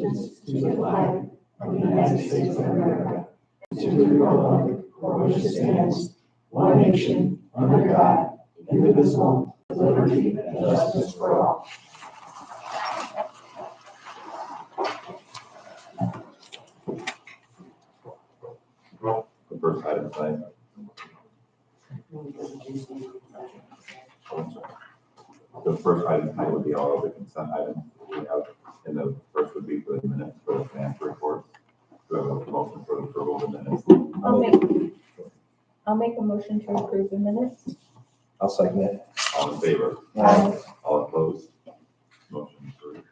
allegiance to the flag of the United States of America, to the republic for which it stands, one nation, under God, indivisible, with liberty and justice for all. The first item tonight. The first item tonight would be all of the consent items we have, and the first would be for the minutes for the financial reports. Do I have a motion for the approval of the minutes? I'll make a motion to approve the minutes. I'll second it. All in favor? Aye. All opposed? Motion approved.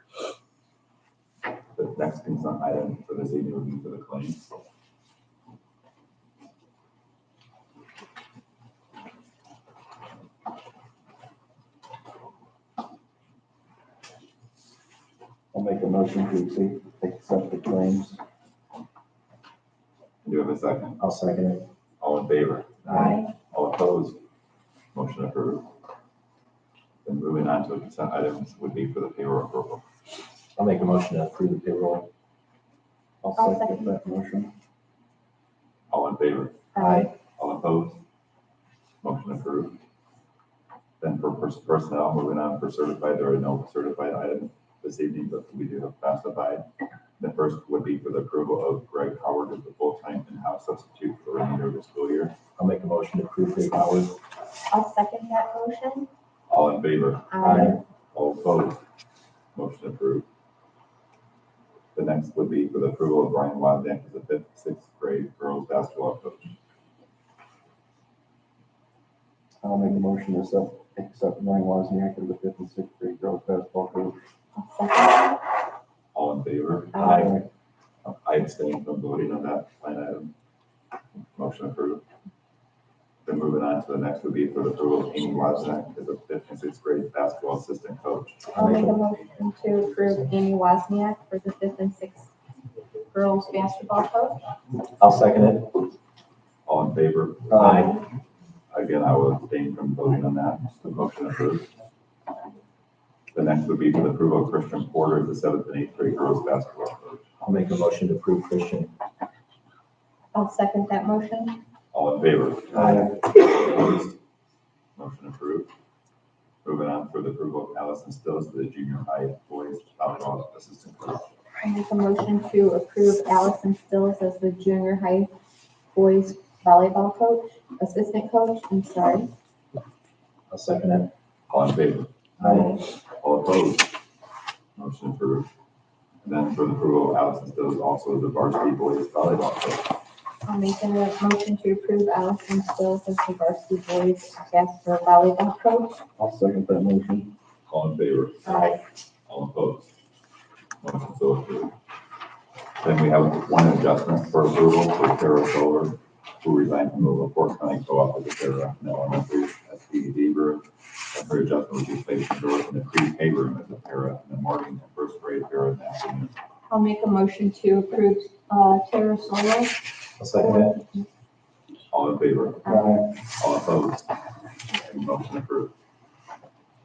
The next consent item for this evening would be for the claims. I'll make a motion to accept the claims. Do you have a second? I'll second it. All in favor? Aye. All opposed? Motion approved. Then moving on to consent items would be for the payroll approval. I'll make a motion to approve the payroll. I'll I'll second. second that motion. All in favor? Aye. All opposed? Motion approved. Then for personnel, moving on for certified, there are no certified items this evening, but we do have classified. The first would be for the approval of Greg Howard as the full-time in-house substitute for the remainder of the school year. I'll make a motion to approve Greg Howard. I'll second that motion. All in favor? Aye. All opposed? Motion approved. The next would be for the approval of Brian Wozniak as the 5th, 6th grade girls basketball coach. I'll make a motion to accept Ryan Wozniak as the 5th and 6th grade girls basketball coach. I'll second. All in favor? Aye. I abstain from voting on that line item. Motion approved. Then moving on to the next would be for the approval of Amy Wozniak as the 5th and 6th grade basketball assistant coach. I'll make a motion to approve Amy Wozniak for the 5th and 6th girls basketball coach. I'll second it. All in favor? Aye. Again, I will abstain from voting on that. The motion approved. The next would be for the approval of Christian Porter as the 7th and 8th grade girls basketball coach. I'll make a motion to approve Christian. I'll second that motion. All in favor? Aye. Opposed? Motion approved. Moving on for the approval of Allison Stills as the junior high boys volleyball assistant coach. I'll make a motion to approve Allison Stills as the junior high boys volleyball coach, assistant coach, I'm sorry. I'll second it. All in favor? Aye. All opposed? Motion approved. And then for the approval of Allison Stills also as the varsity boys volleyball coach. I'll make a motion to approve Allison Stills as the varsity boys basketball volleyball coach. I'll second that motion. All in favor? Aye. All opposed? Motion so approved. Then we have one adjustment for approval for Tara Solar, who resigned from the LaPorte County Co-op as a para in elementary at PD room. And her adjustment was replaced in the pre-K room as a para in the morning and first grade para in the afternoon. I'll make a motion to approve Tara Solo. I'll second it. All in favor? Aye. All opposed? Motion approved.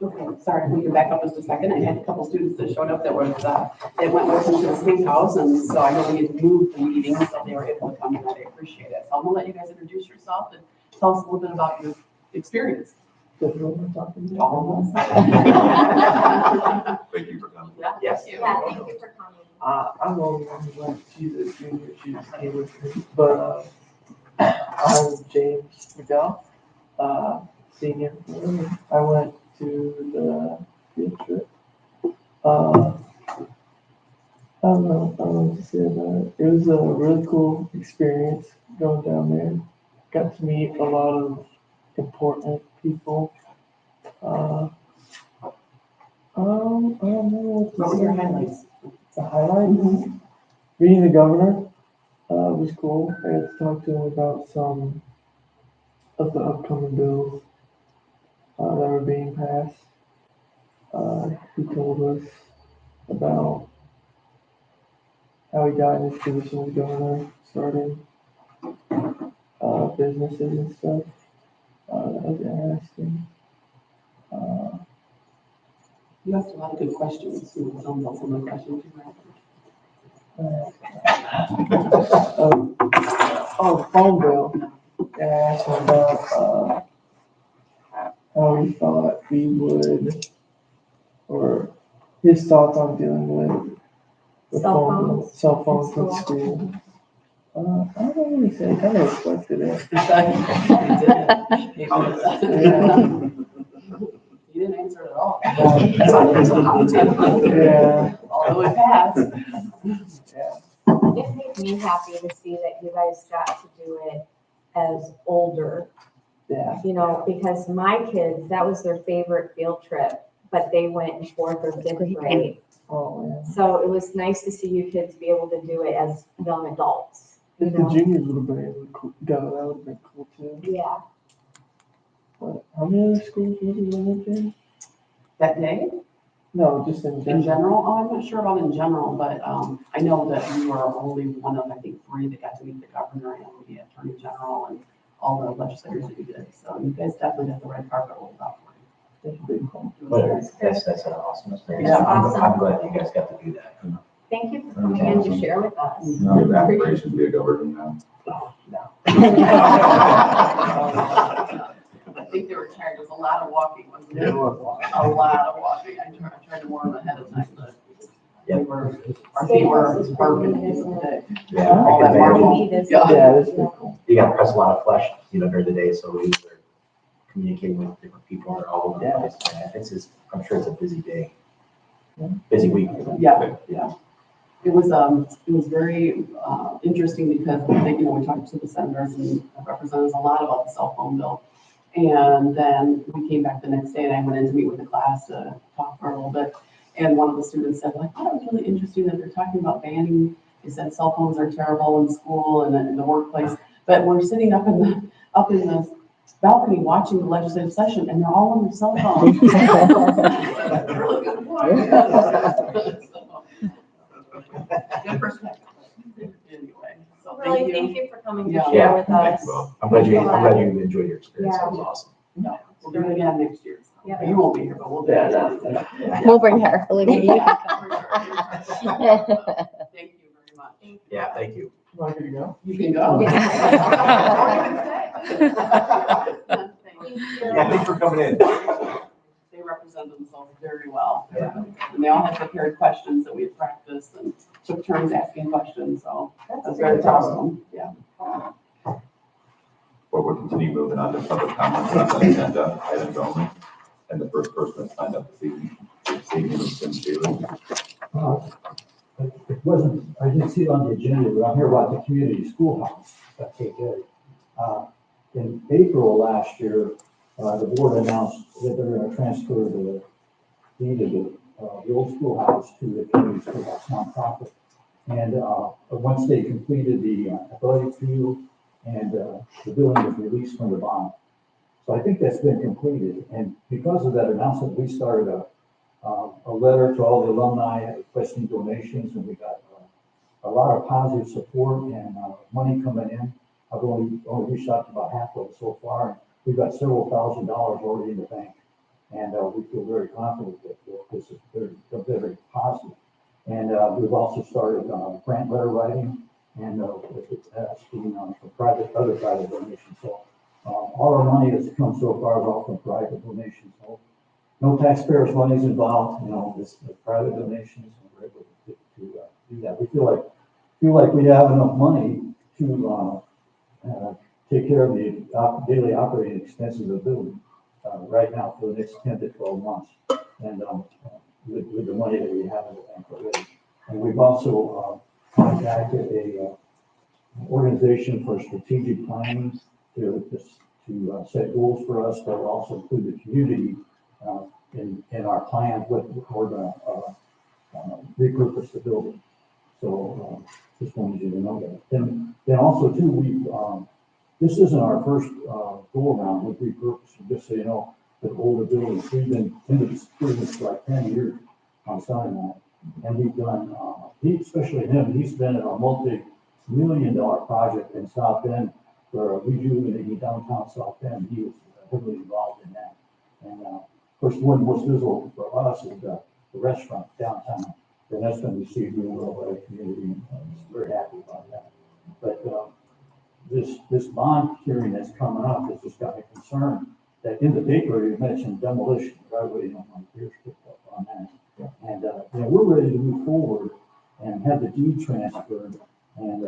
Okay, sorry, we can back up just a second. I had a couple students that showed up that were, that went with us to the same house, and so I know we had moved the meeting, so they were able to come, and I appreciate it. So I'm gonna let you guys introduce yourself and tell us a little bit about your experience. Thank you for coming. Yes. Yeah, thank you for coming. I'm the only one who went. She's a junior. She just came with me. But I'm James McDowell, senior. I went to the field trip. I don't know what to say about it. It was a really cool experience going down there. Got to meet a lot of important people. I don't know what to What were say. your highlights? The highlights? Meeting the governor was cool. I got to talk to him about some of the upcoming bills that were being passed. He told us about how he got in his position as governor, starting businesses and stuff. That was interesting. You asked a lot of good questions. You know, some of the questions you were asking. Oh, the phone bill. Yeah, I asked him about, how he thought we would, or his thoughts on dealing with the Cell phone bill, phones cell phones in in school. I don't know what he said, kind of reflected it. You didn't answer it at all. Yeah, Although it passed. yeah. It made me happy to see that you guys got to do it as older, Yeah. you know, because my kids, that was their favorite field trip, but they went in fourth or fifth grade. Oh, yeah. So it was nice to see you kids be able to do it as young adults, you If the know? juniors would have been able to go, that would have been cool too. Yeah. But how many other schools was it in? That day? No, just in In general. general, oh, I'm not sure about in general, but I know that you were only one of, I think, 3 that got to meet the governor and the attorney general and all the legislators that you did. So you guys definitely got the red carpet rolled out for you. That's pretty cool. That's an awesome experience. Yeah. I'm glad you guys got to do that. Thank you for coming in to share with us. Your aspiration to be a governor now. I think they were tired. There was a lot of walking, wasn't It there? was. A lot of walking. I tried to warn them ahead of time, but Yeah. our feet were burning today. Yeah, All I that can marble. imagine. Yeah. Yeah, that's pretty cool. You got to press a lot of flesh, during the day, so we were communicating with different people that are all over the place. Man, I'm sure it's a busy day. Busy week. Yeah, yeah. It was very interesting because, we talked to the senators and representatives a lot about the cell phone bill. And then we came back the next day and I went in to meet with the class to talk for a little bit. And one of the students said, well, I thought it was really interesting that they're talking about banning, they said cell phones are terrible in school and in the workplace. But we're sitting up in the balcony watching the legislative session and they're all on their cell phones. That's a really good point. Good perspective. Anyway, so Really, thank you for coming to Yeah. share with Thank us. you both. I'm glad you enjoyed your experience. That was awesome. Yeah, we'll do it again next year. So. Yeah. You won't be here, but we'll do it. We'll bring her. Thank you very much. Yeah, thank you. Want to go? You can go. Yeah, thanks for coming in. They represent themselves very well. And they all had prepared questions that we had practiced and took turns asking questions, so that's very awesome. Yeah. But we'll continue moving on to public comments on the agenda items only. And the first person that signed up this evening was Tim Taylor. It wasn't, I didn't see it on the agenda, but I'm here about the community schoolhouse. That's okay. In April last year, the board announced that they're going to transfer the deed of the old schoolhouse to the community schoolhouse nonprofit. And once they completed the athletic field and the building was released from the bond. So I think that's been completed. And because of that announcement, we started a letter to all the alumni requesting donations, and we got a lot of positive support and money coming in. I've only reached out to about half of it so far, and we've got several $1,000s already in the bank, and we feel very confident that this is very positive. And we've also started grant letter writing and asking for other private donations. So all our money that's come so far is all from private donations. So no taxpayers' money is involved, this private donations, and we're able to do that. We feel like we have enough money to take care of the daily operating expenses of the building right now for the next 10 to 12 months, and with the money that we have in the bank already. And we've also contacted a organization for strategic planning to set goals for us that will also include the community in our plans what we're going to repurpose the building. So just wanted you to know that. Then also too, this isn't our first go around with repurposing. Just so you know, the older buildings, we've been into this business for like 10 years on Sinai, and we've done. Especially him, he's been in a multi-million-dollar project in South Bend for rejuvenating downtown South Bend. He was heavily involved in that. And of course, one most visible for us is the restaurant downtown. and that's been received really well by the community, and very happy about that. But, this bond hearing that's coming up has just got me concerned that in the paper, you mentioned demolition, right, waiting on my ears picked up on that. And, you know, we're ready to move forward and have the deed transferred, and,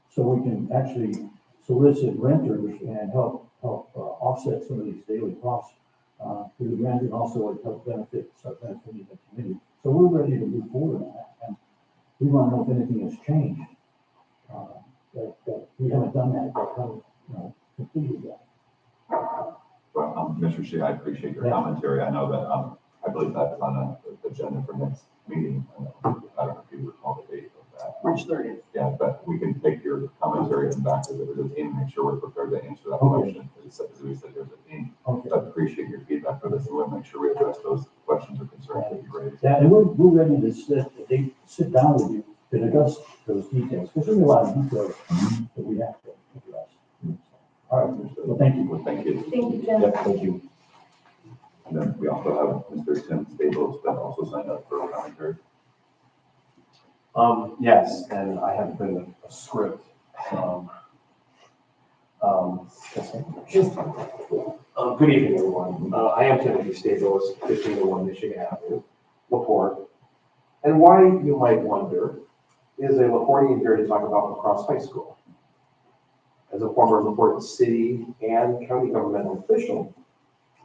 so we can actually solicit renters and help offset some of these daily costs through the rent, and also help start benefiting the community. So we're ready to move forward on that, and we want to know if anything has changed. That we haven't done that, that haven't, you know, completed that. Well, Mr. Shea, I appreciate your commentary. I know that, I believe that's on the agenda for next meeting. I don't know if you recall the date of that. March 30th. Yeah, but we can take your commentary and back to the team, make sure we're prepared to answer that Okay. question. As we said, there's a team. Okay. I appreciate your feedback for this, and we'll make sure we address those questions or concerns that you raised. Yeah, and we're ready to sit down with you to discuss those details, because there's a lot of details that we have to address. All right, well, thank you. Well, thank you. Thank you, Jim. Yep, thank you. And then we also have Mr. Tim Staples that also signed up for a commentary. Yes, and I have been a script. Good evening, everyone. I am Timothy Staples, 1501 Michigan Avenue, LaPorte. And why, you might wonder, is a LaPortean here to talk about LaCrosse High School? As a former LaPorte city and county governmental official,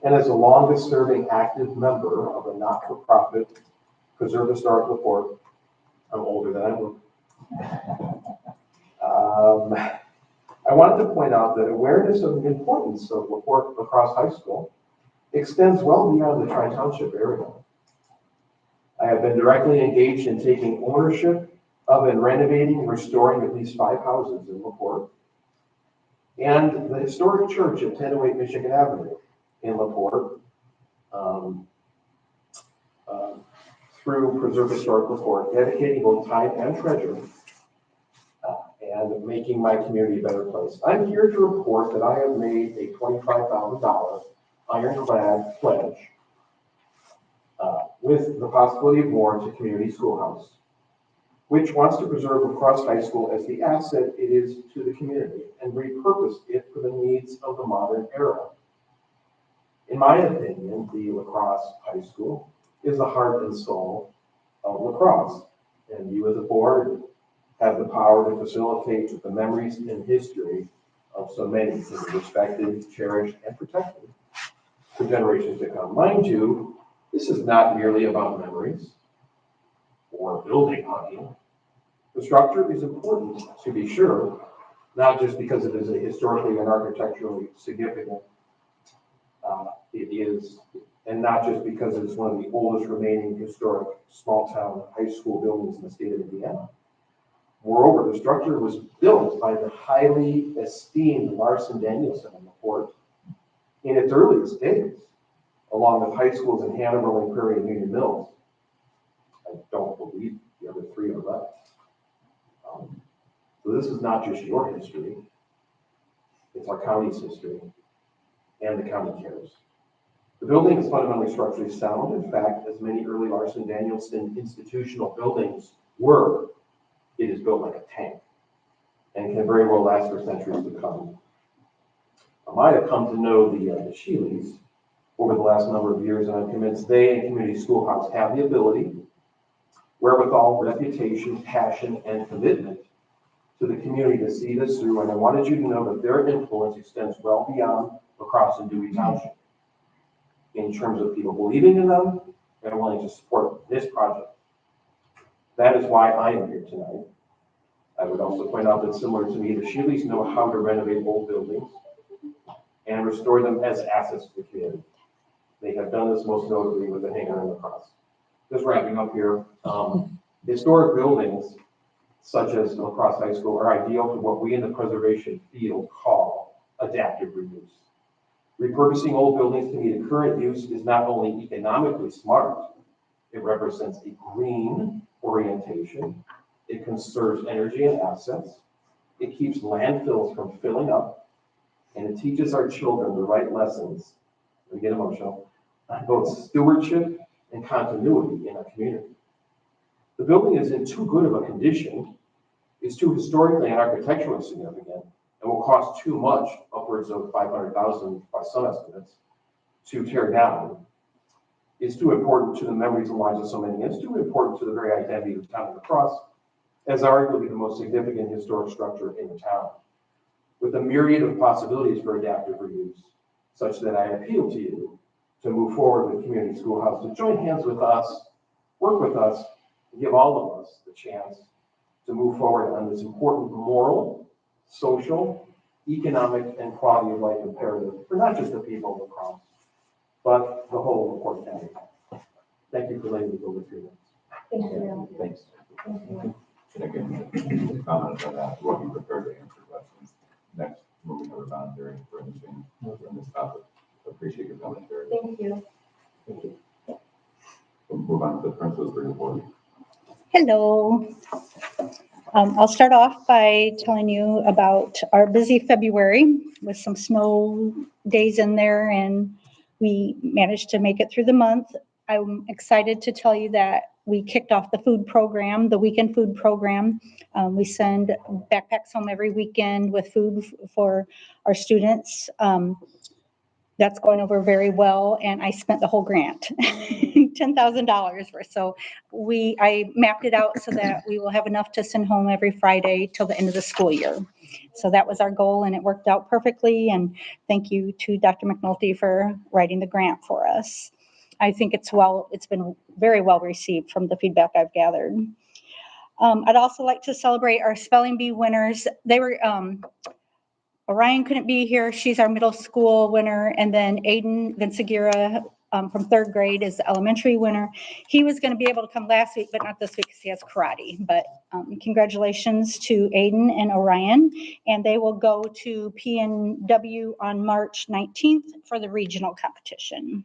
and as the longest serving active member of a not-for-profit Preserve Historic LaPorte, I'm older than I look. I wanted to point out that awareness of the importance of LaCrosse High School extends well beyond the Tri-Township area. I have been directly engaged in taking ownership of and renovating and restoring at least 5 houses in LaPorte, and the historic church at 1008 Michigan Avenue in LaPorte, through Preserve Historic LaPorte, dedicating both time and treasure and making my community a better place. I'm here to report that I have made a $25,000 ironclad pledge with the possibility of more to Community Schoolhouse, which wants to preserve LaCrosse High School as the asset it is to the community and repurpose it for the needs of the modern era. In my opinion, the LaCrosse High School is the heart and soul of lacrosse, and you as a board have the power to facilitate the memories and history of so many to be respected, cherished, and protected for generations to come. Mind you, this is not merely about memories or building hugging. The structure is important, to be sure, not just because it is a historically and architecturally significant. It is, and not just because it's one of the oldest remaining historic small-town high school buildings in the state of Indiana. Moreover, the structure was built by the highly esteemed Larson Danielson in LaPorte in its earliest days, along with high schools in Hanover, Lake Prairie, and Union Mills. I don't believe the other 3 are left. So this is not just your history, it's our county's history, and the county cares. The building is fundamentally structurally sound. In fact, as many early Larson Danielson institutional buildings were, it is built like a tank and can very well last for centuries to come. I might have come to know the Sheelys over the last number of years, and I'm convinced they and Community Schoolhouse have the ability, wherewithal, reputation, passion, and commitment to the community to see this through. And I wanted you to know that their influence extends well beyond LaCrosse and Dewey Township in terms of people believing in them and willing to support this project. That is why I am here tonight. I would also point out that similar to me, the Sheelys know how to renovate old buildings and restore them as assets to the community. They have done this most notably with the hangar and LaCrosse. Just wrapping up here, historic buildings such as LaCrosse High School are ideal for what we in the preservation field call adaptive reuse. Repurposing old buildings to meet a current use is not only economically smart, it represents a green orientation, it conserves energy and assets, it keeps landfills from filling up, and it teaches our children the right lessons, we get emotional, on both stewardship and continuity in our community. The building is in too good of a condition, is too historically and architecturally significant, and will cost too much, upwards of $500,000 by some estimates, to tear down. It's too important to the memories and lives of so many. It's too important to the very identity of the town of La Crosse, as arguably the most significant historic structure in the town, with a myriad of possibilities for adaptive reuse, such that I appeal to you to move forward with Community Schoolhouse, to join hands with us, work with us, and give all of us the chance to move forward on this important moral, social, economic, and quality of life imperative for not just the people of La Crosse, but the whole LaPorte County. Thank you for letting me go with you. Thank you. Thanks. Thank you. And again, comments on that, we'll be prepared to answer questions. Next, moving to the voluntary for anything on this topic. Appreciate your commentary. Thank you. We'll move on to the principal's report. Hello. I'll start off by telling you about our busy February with some snow days in there, and we managed to make it through the month. I'm excited to tell you that we kicked off the food program, the weekend food program. We send backpacks home every weekend with food for our students. That's going over very well, and I spent the whole grant, $10,000 worth. So I mapped it out so that we will have enough to send home every Friday till the end of the school year. So that was our goal, and it worked out perfectly. And thank you to Dr. McNulty for writing the grant for us. I think it's been very well received from the feedback I've gathered. I'd also like to celebrate our spelling bee winners. They were Orion couldn't be here. She's our middle school winner. And then Aiden Vincigira from third grade is the elementary winner. He was going to be able to come last week, but not this week because he has karate. But congratulations to Aiden and Orion. And they will go to PNW on March 19th for the regional competition.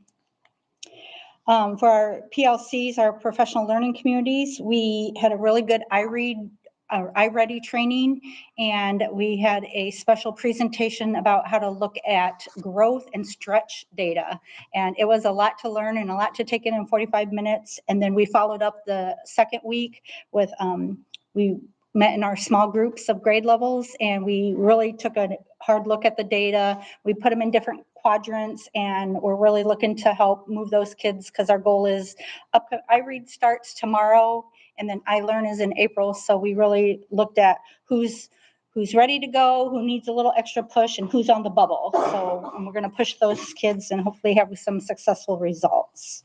For our PLCs, our professional learning communities, we had a really good iReady training, and we had a special presentation about how to look at growth and stretch data. And it was a lot to learn and a lot to take in 45 minutes. And then we followed up the second week with, we met in our small groups of grade levels, and we really took a hard look at the data. We put them in different quadrants, and we're really looking to help move those kids because our goal is iRead starts tomorrow, and then iLearn is in April. So we really looked at who's ready to go, who needs a little extra push, and who's on the bubble. So we're going to push those kids and hopefully have some successful results.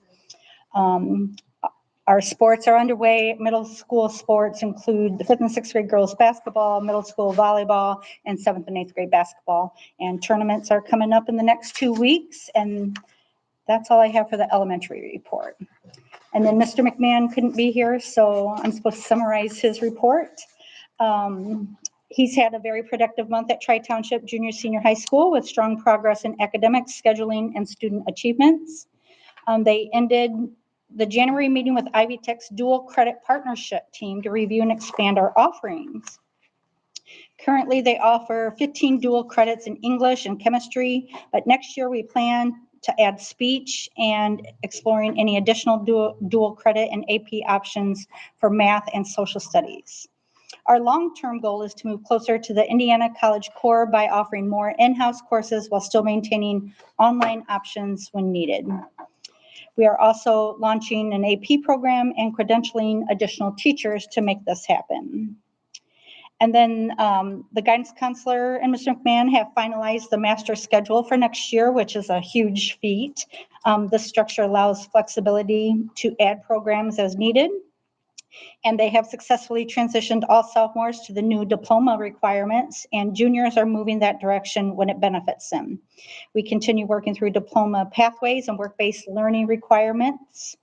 Our sports are underway. Middle school sports include the 5th and 6th grade girls basketball, middle school volleyball, and 7th and 8th grade basketball. And tournaments are coming up in the next 2 weeks. And that's all I have for the elementary report. And then Mr. McMahon couldn't be here, so I'm supposed to summarize his report. He's had a very productive month at Tri-Township Junior Senior High School with strong progress in academics, scheduling, and student achievements. They ended the January meeting with Ivy Tech's dual credit partnership team to review and expand our offerings. Currently, they offer 15 dual credits in English and chemistry, but next year we plan to add speech and exploring any additional dual credit and AP options for math and social studies. Our long-term goal is to move closer to the Indiana College Core by offering more in-house courses while still maintaining online options when needed. We are also launching an AP program and credentialing additional teachers to make this happen. And then the guidance counselor and Mr. McMahon have finalized the master schedule for next year, which is a huge feat. This structure allows flexibility to add programs as needed. And they have successfully transitioned all sophomores to the new diploma requirements, and juniors are moving that direction when it benefits them. We continue working through diploma pathways and work-based learning requirements.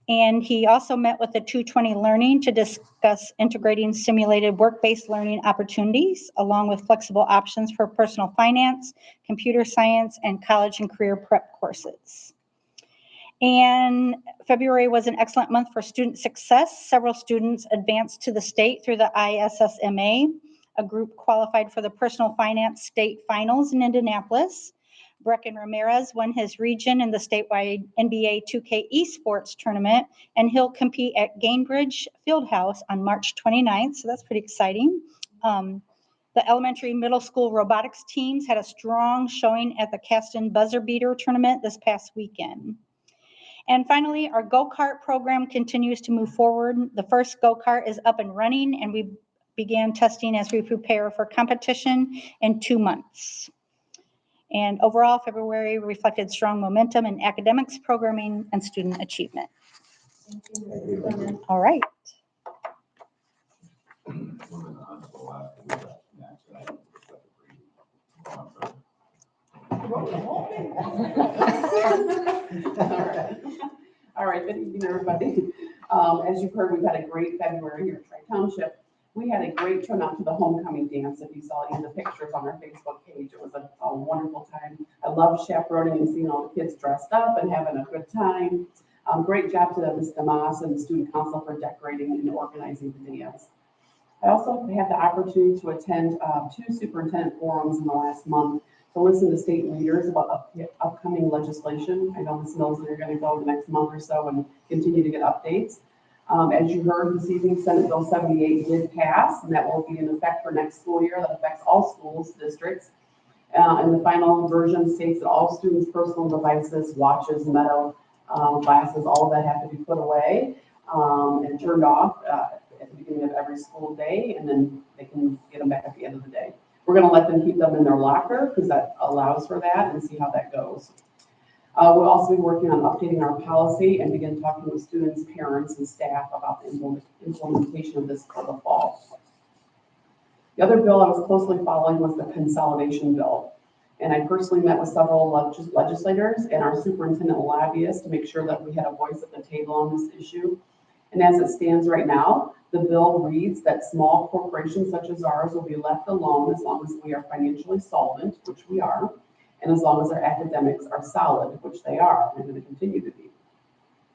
And he also met with the 220 Learning to discuss integrating simulated work-based learning opportunities, along with flexible options for personal finance, computer science, and college and career prep courses. And February was an excellent month for student success. Several students advanced to the state through the ISSMA. A group qualified for the personal finance state finals in Indianapolis. Brecken Ramirez won his region in the statewide NBA 2K esports tournament, and he'll compete at Gainbridge Fieldhouse on March 29th, so that's pretty exciting. The elementary middle school robotics teams had a strong showing at the Caston Buzzer Beater tournament this past weekend. And finally, our go-kart program continues to move forward. The first go-kart is up and running, and we began testing as we prepare for competition in 2 months. And overall, February reflected strong momentum in academics, programming, and student achievement. All right. Moving on to the last action item, the second reading. I'm sorry. All right, good evening, everybody. As you've heard, we've had a great February here at Tri-Township. We had a great turnout to the homecoming dance. If you saw any of the pictures on our Facebook page, it was a wonderful time. I love chaperoning and seeing all the kids dressed up and having a good time. Great job to Ms. DeMoss and the student council for decorating and organizing the dance. I also had the opportunity to attend 2 superintendent forums in the last month to listen to state leaders about upcoming legislation. I know Ms. Mills and you're going to go the next month or so and continue to get updates. As you heard this evening, Senate Bill 78 did pass, and that will be in effect for next school year. That affects all schools, districts. And the final version states that all students' personal devices, watches, metal glasses, all of that have to be put away and turned off at the beginning of every school day, and then they can get them back at the end of the day. We're going to let them keep them in their locker because that allows for that, and see how that goes. We'll also be working on updating our policy and begin talking with students, parents, and staff about the implementation of this for the fall. The other bill I was closely following was the consolidation bill. And I personally met with several legislators and our superintendent lobbyists to make sure that we had a voice at the table on this issue. And as it stands right now, the bill reads that small corporations such as ours will be left alone as long as we are financially solvent, which we are, and as long as our academics are solid, which they are, and going to continue to be.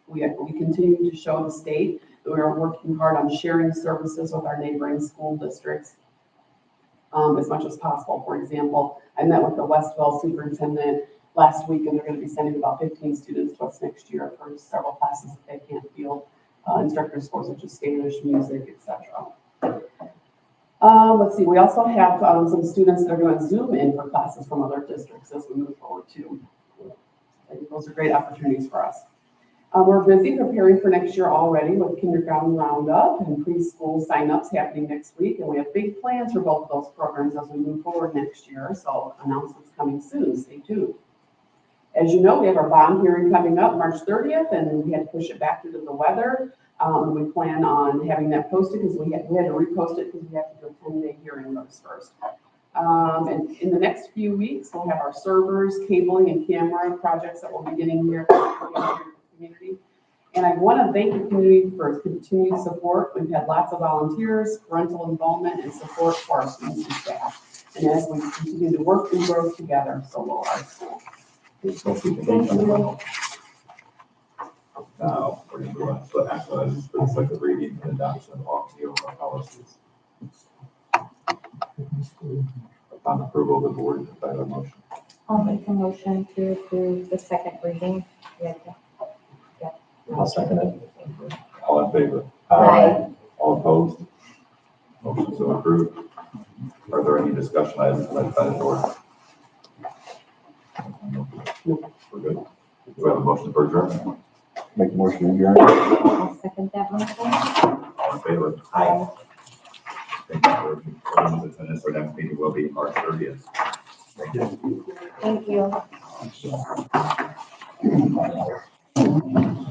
We continue to show the state that we are working hard on sharing services with our neighboring school districts as much as possible. For example, I met with the Westville superintendent last week, and they're going to be sending about 15 students to us next year for several classes that they can't field instructors for, such as Spanish, music, etc. Let's see, we also have some students that are going to Zoom in for classes from other districts as we move forward too. I think those are great opportunities for us. We're busy preparing for next year already with kindergarten roundup and preschool signups happening next week, and we have big plans for both of those programs as we move forward next year, so announcements coming soon, stay tuned. As you know, we have our bond hearing coming up March 30th, and we had to push it back due to the weather. We plan on having that posted because we had to repost it because we have to do a 10-day hearing notice first. And in the next few weeks, we'll have our servers, cabling, and camera projects that we'll be getting here in the community. And I want to thank the community for its continued support. We've had lots of volunteers, parental involvement, and support for our students and staff. And as we continue to work and grow together, so will our school. Thank you. Now, we're going to go on to the action items for the second reading and adoption of all new policies. Upon approval of the board, if I have a motion. I'll make a motion to approve the second reading. I'll second it. All in favor? Aye. All opposed? Motion so approved. Are there any discussion items led by the board? We're good. Do we have a motion for adjournment? Make a motion to adjourn. I'll second that motion. All in favor? Aye. Thank you for everyone's attendance. Our next meeting will be March 30th. Thank you. Thank you.